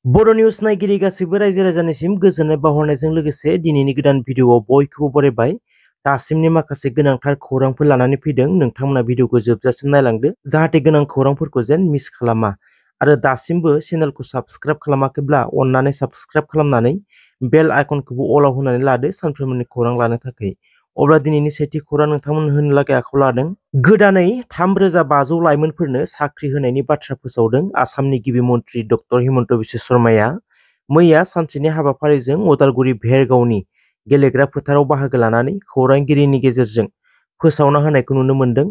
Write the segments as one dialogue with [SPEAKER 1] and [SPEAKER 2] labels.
[SPEAKER 1] बर' news नायगिरि गासिबो रायजो राजानिसिम गोजोननाय बावहरनायजों लोगोसे दिनैनि गोदान भिडिअआव बयखौबो बरायबाय। दासिमनि माखासे गोनांथार खौरांफोर लानानै फैदों। नोंथांमोना भिडिअखौ जोबजासिम नायलांदो जाहाथे गोनां खौरांफोरखौ जेन मिस खालामा आरो दासिमबो चेनेलखौ साबस्क्राइब खालामाखैब्ला अन्नानै साबस्क्राइब खालामनानै बेल आइकनखौबो अलाव होनानै लादो सानफ्रोमबोनि खौरां लानो थाखाय। अब्ला दिनैनि सेथि खौरां नोंथांमोन होनो लागै आखायाव लादों। गोदानै 3500 लाइमोनफोरनो साख्रि होनायनि बाथ्रा फोसावदों आसामनि गिबि मन्त्रि डक्टर हिमन्त बिश्व शर्माया। मैया सानसेनि हाबाफारिजों उदालगुरि भेरगावनि गेलेग्रा फोथाराव बाहागो लानानै खौरांगिरिनि गेजेरजों फोसावना होनायखौ नुनो मोन्दों।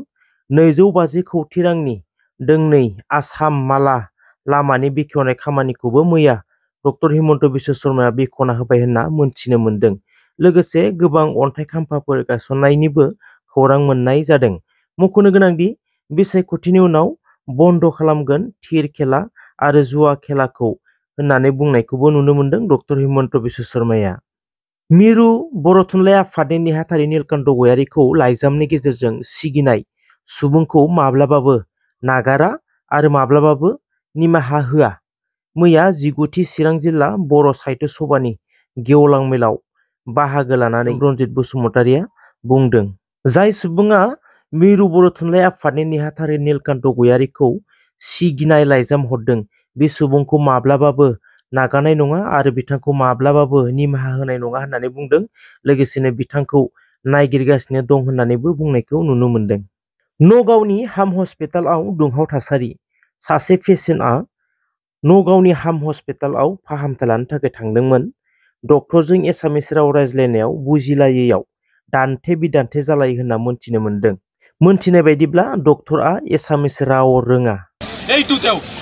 [SPEAKER 1] 250 कौटि रांनि दोंनै आसाम माला लामानि बेखेवनाय खामानिखौबो मैया डक्टर हिमन्त बिश्व शर्माया बेखेवना होबाय होनना मोनथिनो मोन्दों। लोगोसे गोबां अन्थाइ खाम्फाफोर गायसननायनिबो खौरां मोननाय जादों। मख'नो गोनांदि बिसायख'थिनि उनाव बन्द' खालामगोन थिर खेला आरो जुवा खेलाखौ होननानै बुंनायखौबो नुनो मोन्दों डक्टर हिमन्त बिश्व शर्माया। मिरु बर' थुनलाइ आफादनि नेहाथारि नीलकान्त गयारीखौ लाइजामनि गेजेरजों सिगिनाय सुबुंखौ माब्लाबाबो नागारा आरो माब्लाबाबो निमाहा होआ। मैया 19थि चिरां जिल्ला बर' साहित्य सभानि गेवलां मेलाव बाहागो लानानै रनजित बसुमतारिया बुंदों। जाय सुबुङा मिरु बर' थुनलाइ आफादनि नेहाथारि नीलकान्त गयारीखौ सिगिनाय लाइजाम हरदों बे सुबुंखौ माब्लाबाबो नागारनाय नङा आरो बिथांखौ माब्लाबाबो निमाहा होनाय नङा होननानै बुंदों। लोगोसेनो बिथांखौ नायगिरगासिनो दं होननानैबो बुंनायखौ नुनो मोन्दों। नगावनि हाम हस्पिटालाव दुंहाव थासारि। सासे पेसेन्टआ नगावनि हाम हस्पिटालाव फाहामथाय लानो थाखाय थांदोंमोन। डक्टरजों एसामिस राव रायज्लायनायाव बुजिलायैयाव दान्थे बिदान्थे जालायो होनना मोनथिनो मोन्दों। मोनथिनाय बायदिब्ला डक्टरआ एसामिस राव रोङा।
[SPEAKER 2] এইটো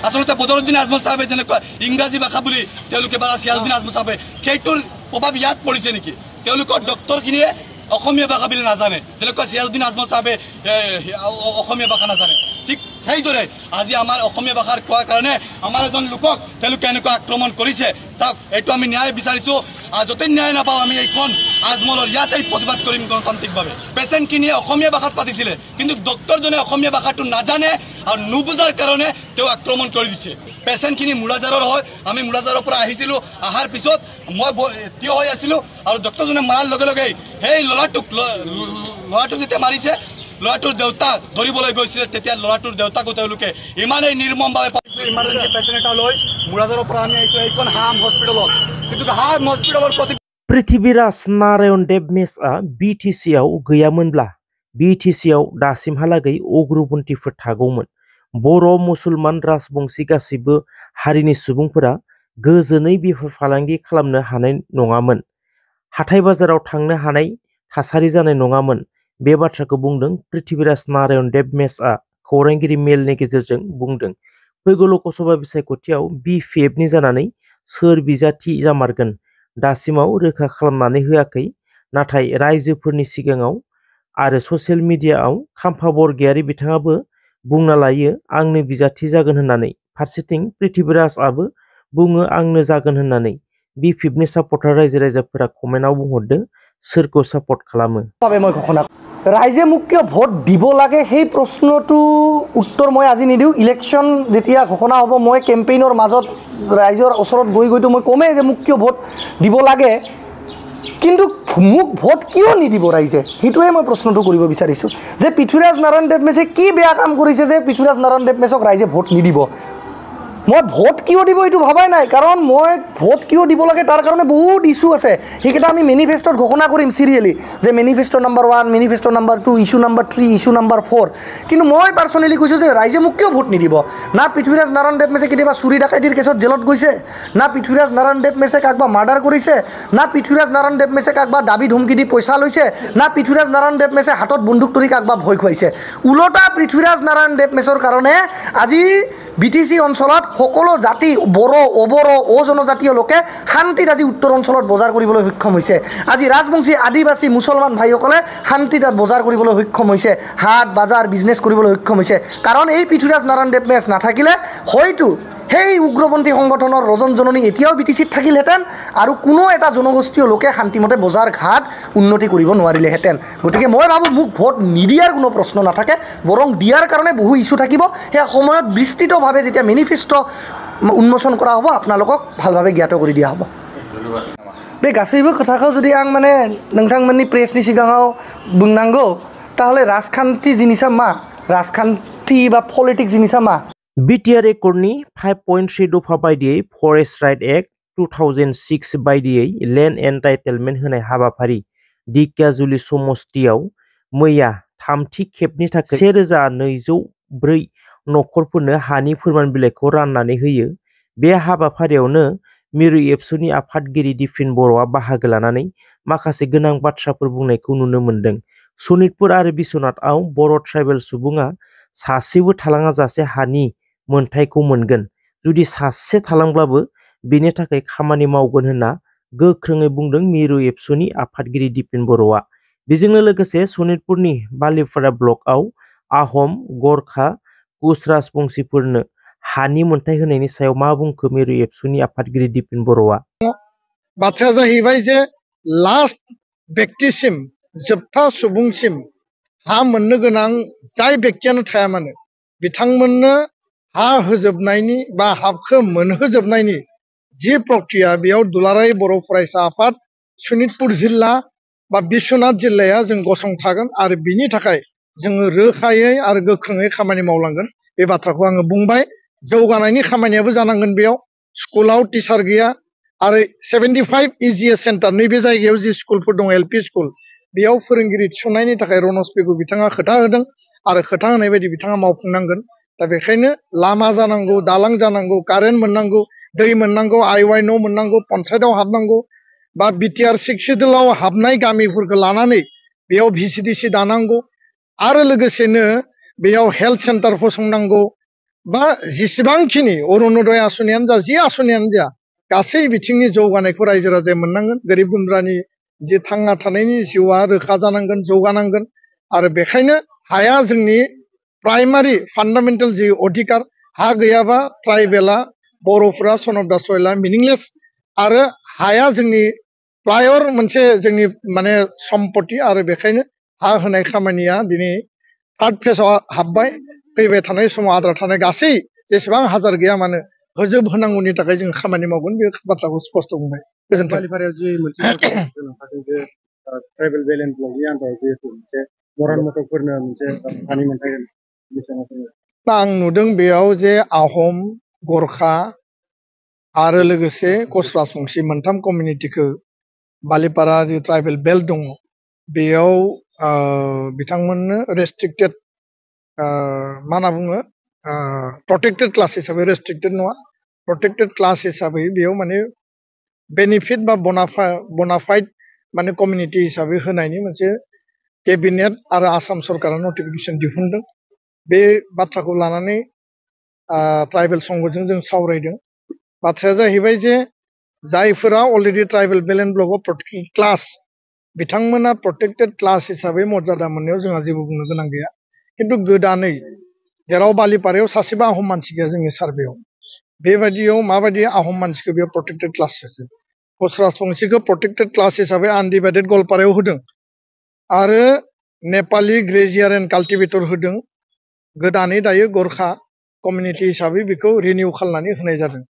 [SPEAKER 2] আচলতে বদৰুদ্দিন আজমল সাহেবে যেনেকুৱা ইংৰাজী ভাষা বুলি তেওঁলোকে বা সিৰাজুদ্দিন আজমল সাহেবে সেইটোৰ প্ৰভাৱ ইয়াত পৰিছে নেকি? তেওঁলোকৰ ডক্টৰখিনিয়ে অসমীয়া ভাষা বুলি নাজানে, যেনেকুৱা সিৰাজুদ্দিন আজমল সাহেবে অসমীয়া ভাষা নাজানে। ঠিক সেইদৰে আজি আমাৰ অসমীয়া ভাষাৰ কোৱাৰ কাৰণে আমাৰ এজন লোকক তেওঁলোকে এনেকুৱা আক্ৰমণ কৰিছে। চাওক, এইটো আমি ন্যায় বিচাৰিছোঁ। য'তে ন্যায় নাপাওঁ আমি এইখন আজমলৰ ইয়াতেই প্ৰতিবাদ কৰিম গণতান্ত্ৰিকভাৱে। পেচেণ্টখিনিয়ে অসমীয়া ভাষাত পাতিছিলে, কিন্তু ডক্টৰজনে অসমীয়া ভাষাটো নাজানে আৰু নুবুজাৰ কাৰণে তেওঁ আক্ৰমণ কৰি দিছে। পেচেণ্টখিনি মুৰাজাৰৰ হয়, আমি মুৰাজাৰৰ পৰা আহিছিলোঁ। অহাৰ পিছত মই থিয় হৈ আছিলোঁ আৰু ডক্টৰজনে মাৰাৰ লগে লগেই সেই ল'ৰাটোক যেতিয়া মাৰিছে, ল'ৰাটোৰ দেউতাক ধৰিবলৈ গৈছিলে, তেতিয়া ল'ৰাটোৰ দেউতাকো তেওঁলোকে ইমানেই নিৰ্মমভাৱে পাইছোঁ। ইমাৰ্জেঞ্চি পেচেণ্ট এটা লৈ মুৰাজাৰৰ পৰা আমি আহিছোঁ এইখন হাম হস্পিটেলত। কিন্তু হাম হস্পিটেলৰ প্ৰতি पृथ्वीराज नारायण देव मेसआ बिटिसिआव गैयामोनब्ला बिटिसिआव दासिमहालागै उग्रपन्थीफोर थागौमोन। बर' मुसलमान राजबंशी गासैबो हारिनि सुबुंफोरा गोजोनै बेफार फालांगि खालामनो हानाय नङामोन। हाथाय बाजाराव थांनो हानाय थासारि जानाय नङामोन। बे बाथ्राखौ बुंदों पृथ्वीराज नारायण देव मेसआ खौरांगिरि मेलनि गेजेरजों बुंदों। फैगौ लकसभा बिसायख'थियाव बिपिएफनि जानानै सोर बिजाथि जामारगोन दासिमाव रोखा खालामनानै होआखै। नाथाय रायजोफोरनि सिगाङाव आरो ससियेल मिडियाआव खाम्फा बरगयारी बिथाङाबो बुंना लायो आंनो बिजाथि जागोन होननानै। फारसेथिं पृथ्वीराजआबो बुङो आंनो जागोन होननानै। बिपिएफनि सापर्टार रायजो राजाफोरा कमेन्टआव बुंहरदों सोरखौ सापर्ट खालामो।
[SPEAKER 3] ৰাইজে মোক কিয় ভোট দিব লাগে সেই প্ৰশ্নটো উত্তৰ মই আজি নিদিওঁ। ইলেকশ্যন যেতিয়া ঘোষণা হ'ব মই কেম্পেইনৰ মাজত ৰাইজৰ ওচৰত গৈতো মই কমেই যে মোক কিয় ভোট দিব লাগে, কিন্তু মোক ভোট কিয় নিদিব ৰাইজে সেইটোৱে মই প্ৰশ্নটো কৰিব বিচাৰিছোঁ। যে পৃথ্বীৰাজ নাৰায়ণ দেৱ মেছে কি বেয়া কাম কৰিছে যে পৃথ্বীৰাজ নাৰায়ণ দেৱ মেছক ৰাইজে ভোট নিদিব? মই ভোট কিয় দিব এইটো ভবাই নাই, কাৰণ মই ভোট কিয় দিব লাগে তাৰ কাৰণে বহুত ইছ্যু আছে। সেইকেইটা আমি মেনিফেষ্টত ঘোষণা কৰিম চিৰিয়েলি, যে manifest number 1, manifest number 2, issue number 3, issue number 4। কিন্তু মই পাৰ্চনেলি কৈছোঁ যে ৰাইজে মোক কিয় ভোট নিদিব? না পৃথ্বীৰাজ নাৰায়ণ দেৱ মেছে কেতিয়াবা চুৰি ডাকাইতিৰ কেছত জেলত গৈছে, না পৃথ্বীৰাজ নাৰায়ণ দেৱ মেছে কাকবা মাৰ্ডাৰ কৰিছে, না পৃথ্বীৰাজ নাৰায়ণ দেৱ মেছে কাকবা দাবী ধুমকি দি পইচা লৈছে, না পৃথ্বীৰাজ নাৰায়ণ দেৱ মেছে হাতত বন্দুক ধৰি কাকবা ভয় খুৱাইছে। ওলোটা পৃথ্বীৰাজ নাৰায়ণ দেৱ মেছৰ কাৰণে আজি বিটিচি অঞ্চলত সকলো জাতি বড়ো, অবড়ো, জনজাতীয় লোকে শান্তিত আজি উত্তৰ অঞ্চলত বজাৰ কৰিবলৈ সক্ষম হৈছে। আজি ৰাজবংশী, আদিবাসী, মুছলমান ভাইসকলে শান্তিত বজাৰ কৰিবলৈ সক্ষম হৈছে, হাট বাজাৰ বিজনেছ কৰিবলৈ সক্ষম হৈছে। কাৰণ এই পৃথ্বীৰাজ নাৰায়ণ দেৱ মেছ নাথাকিলে হয়তো সেই উগ্ৰপন্থী সংগঠনৰ ৰজন জননী এতিয়াও বিটিচিত থাকিলহেঁতেন আৰু কোনো এটা জনগোষ্ঠীয় লোকে শান্তিমতে বজাৰ ঘাট উন্নতি কৰিব নোৱাৰিলেহেঁতেন। গতিকে মই ভাবোঁ মোক ভোট নিদিয়াৰ কোনো প্ৰশ্ন নাথাকে, বৰং দিয়াৰ কাৰণে বহু ইছ্যু থাকিব। সেই সময়ত বিস্তৃতভাৱে যেতিয়া মেনিফেষ্ট উন্মোচন কৰা হ'ব আপোনালোকক ভালভাৱে জ্ঞাত কৰি দিয়া হ'ব बे गासैबो खोथाखौ जुदि आं माने नोंथांमोननि प्रेसनि सिगाङाव बुंनांगौ ताहले राजखान्थि जिनिसा मा राजखान्थि बा पलिटिक्स जिनिसा मा
[SPEAKER 1] बिटिआर एकर्डनि 5.3 दफा बायदियै फरेस्ट राइट एक्ट 2006 बायदियै लेन्ड एन्टाइटेलमेन्ट होनाय हाबाफारि दिकियाजुलि समस्तियाव मैया थामथि खेबनि थाखाय 1204 नखरफोरनो हानि फोरमान बिलाइखौ राननानै होयो बे हाबाफारियावनो मिरु एबसुनि आफादगिरि दिफिन बर'आ बाहागो लानानै माखासे गोनां बाथ्राफोर बुंनायखौ नुनो मोन्दों सनितपुर आरो बिश्वनाथआव बर' ट्राइबेल सुबुङा सासेबो थालाङा जासे हानि मोनथायखौ मोनगोन जुदि सासे थालांब्लाबो बेनि थाखाय खामानि मावगोन होनना गोख्रोङै बुंदों मिरु एबसुनि आफादगिरि दिफिन बर'आ बेजोंनो लोगोसे सनितपुरनि बालिपारा ब्लकआव आहम गरखा कुच राजबंशीफोरनो हानि मोनथाय होनायनि सायाव मा बुंखो मिरु एबसुनि आफादगिरि दिफिन बर'आ
[SPEAKER 4] बाथ्राया जाहैबाय जे लास्ट व्यक्तिसिम जोबथा सुबुंसिम हा मोननो गोनां जाय व्यक्तियानो थाया मानो बिथांमोननो हा होजोबनायनि बा हाखौ मोनहोजोबनायनि जि प्रक्रिया बेयाव दुलाराय बर' फरायसा आफाद सनितपुर जिल्ला बा बिश्वनाथ जिल्लाया जों गसंथागोन आरो बिनि थाखाय जोङो रोखायै आरो गोख्रोङै खामानि मावलांगोन बे बाथ्राखौ आङो बुंबाय जौगानायनि खामानियाबो जानांगोन बेयाव स्कुलाव टिचार गैया आरो 75 EGS सेन्टार नैबे जायगायाव जि स्कुलफोर दं LP स्कुल बेयाव फोरोंगिरि थिसननायनि थाखाय रनज पेगु बिथाङा खोथा होदों आरो खोथा होनाय बायदि बिथाङा मावफुंनांगोन दा बेखायनो लामा जानांगौ दालां जानांगौ कारेन्ट मोननांगौ दै मोननांगौ आइवाइ न' मोननांगौ पन्सायतआव हाबनांगौ बा बिटिआर 6 सिडुलाव हाबनाय गामिफोरखौ लानानै बेयाव VCDC दानांगौ आरो लोगोसेनो बेयाव हेल्थ सेन्टार फसंनांगौ बा जेसेबांखिनि अरुणोदय आसनियानो जा जि आसनियानो जा गासै बिथिंनि जौगानायखौ रायजो राजाया मोननांगोन गोरिब गुन्द्रानि जि थांना थानायनि जिउआ रोखा जानांगोन जौगानांगोन आरो बेखायनो हाया जोंनि प्राइमारि फान्डामेन्टेल जि अधिकार हा गैयाबा ट्राइबेला बर'फोरा सन अफ दा सयला मिनिंलेस आरो हाया जोंनि प्रायर मोनसे जोंनि माने सम्पति आरो बेखायनो हा होनाय खामानिया दिनै थार्ड फेजआव हाबबाय फैबाय थानाय समाव आद्रा थानाय गासै जेसेबां हाजार गैया मानो होजोब होनांगौनि थाखाय जों खामानि मावगोन बे बाथ्राखौ स्पष्ट बुंबाय गोजोन्थों
[SPEAKER 5] बालिपारायाव जि मोनसे ट्राइबेल बेलेन्स ब्लकनि आन्दाराव जिहेतु मोनसे मरान मथकफोरनो मोनसे हानि मोनथाय
[SPEAKER 4] दा आं नुदों बेयाव जे आहम गरखा आरो लोगोसे कच राजबंशी मोनथाम कमिउनिटिखौ बालिपारा जि ट्राइबेल बेल्ट दङ बेयाव बिथांमोननो रेस्ट्रिक्टेड मा होनना बुङो प्रटेक्टेड क्लास हिसाबै रेस्ट्रिक्टेड नङा प्रटेक्टेड क्लास हिसाबै बेयाव माने बेनिफिट बा बनाफाइड माने कमिउनिटि हिसाबै होनायनि मोनसे केबिनेट आरो आसाम सरकारा नटिफिकेसन दिहुनदों बे बाथ्राखौ लानानै ट्राइबेल संघजों जों सावरायदों बाथ्राया जाहैबाय जे जायफोरा अलरेडि ट्राइबेल बेलेन्स ब्लकआव प्रटेक्टेड क्लास बिथांमोना प्रटेक्टेड क्लास हिसाबै मर्यादा मोननायाव जोंहा जेबो बुंनो गोनां गैया खिन्थु गोदानै जेराव बालिपारायाव सासेबो आहम मानसि गैया जोंनि सार्भेयाव बेबायदियाव माबायदि आहम मानसिखौ बेयाव प्रटेक्टेड क्लास होखो कच राजबंशीखौ प्रटेक्टेड क्लास हिसाबै आनडिभाइडेड गवालपारायाव होदों आरो नेपालि ग्रेजियार एन्ड काल्टिभेटर होदों गोदानै दायो गरखा कमिउनिटि हिसाबै बेखौ रिनिउ खालामनानै होनाय जादों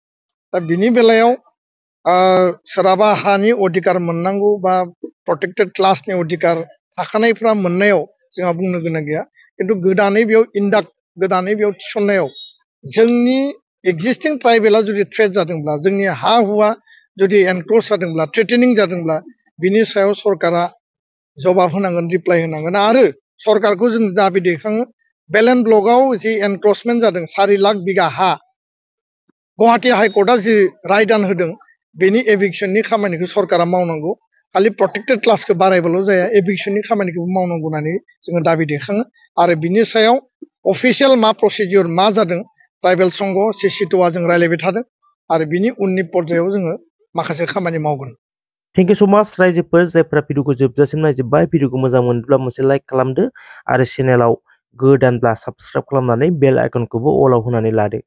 [SPEAKER 4] दा बिनि बेलायाव सोरहाबा हानि अधिकार मोननांगौ बा प्रटेक्टेड क्लासनि अधिकार थाखानायफ्रा मोननायाव जोंहा बुंनो गोनां गैया खिन्थु गोदानै बेयाव इन्डाक्ट गोदानै बेयाव थिसननायाव जोंनि एक्जिस्टिं ट्राइबेला जुदि थ्रेट जादोंब्ला जोंनि हा हुआ जुदि एनक्ल'ज जादोंब्ला थ्रेटेनिं जादोंब्ला बिनि सायाव सरकारा जबाब होनांगोन रिप्लाइ होनांगोन आरो सरकारखौ जों दाबि दैखाङो बेलेन्स ब्लकआव जि एनक्ल'जमेन्ट जादों 4 लाख बिगा हा गुवाहाटि हाइकर्टआ जि रायदान होदों बेनि एभिक्सननि खामानिखौ सरकारा मावनांगौ खालि प्रटेक्टेड क्लासखौ बारायबाल' जाया एभिक्सननि खामानिखौबो मावनांगौ होननानै जोङो दाबि दैखाङो आरो बिनि सायाव अफिसियेल मा प्रसिडियर मा जादों ट्राइबेल संघ सिसिट'आ जों रायलायबाय थादों आरो बिनि उननि पर्यायाव जोङो माखासे खामानि मावगोन
[SPEAKER 1] थेंक इउ स' माच रायजोफोर जायफोरा भिडिअखौ जोबजासिम नायजोब्बाय भिडिअखौ मोजां मोनोब्ला मोनसे लाइक खालामदो आरो चेनेलाव गोदानब्ला साबस्क्राइब खालामनानै बेल आइकनखौबो अलाव होनानै लादो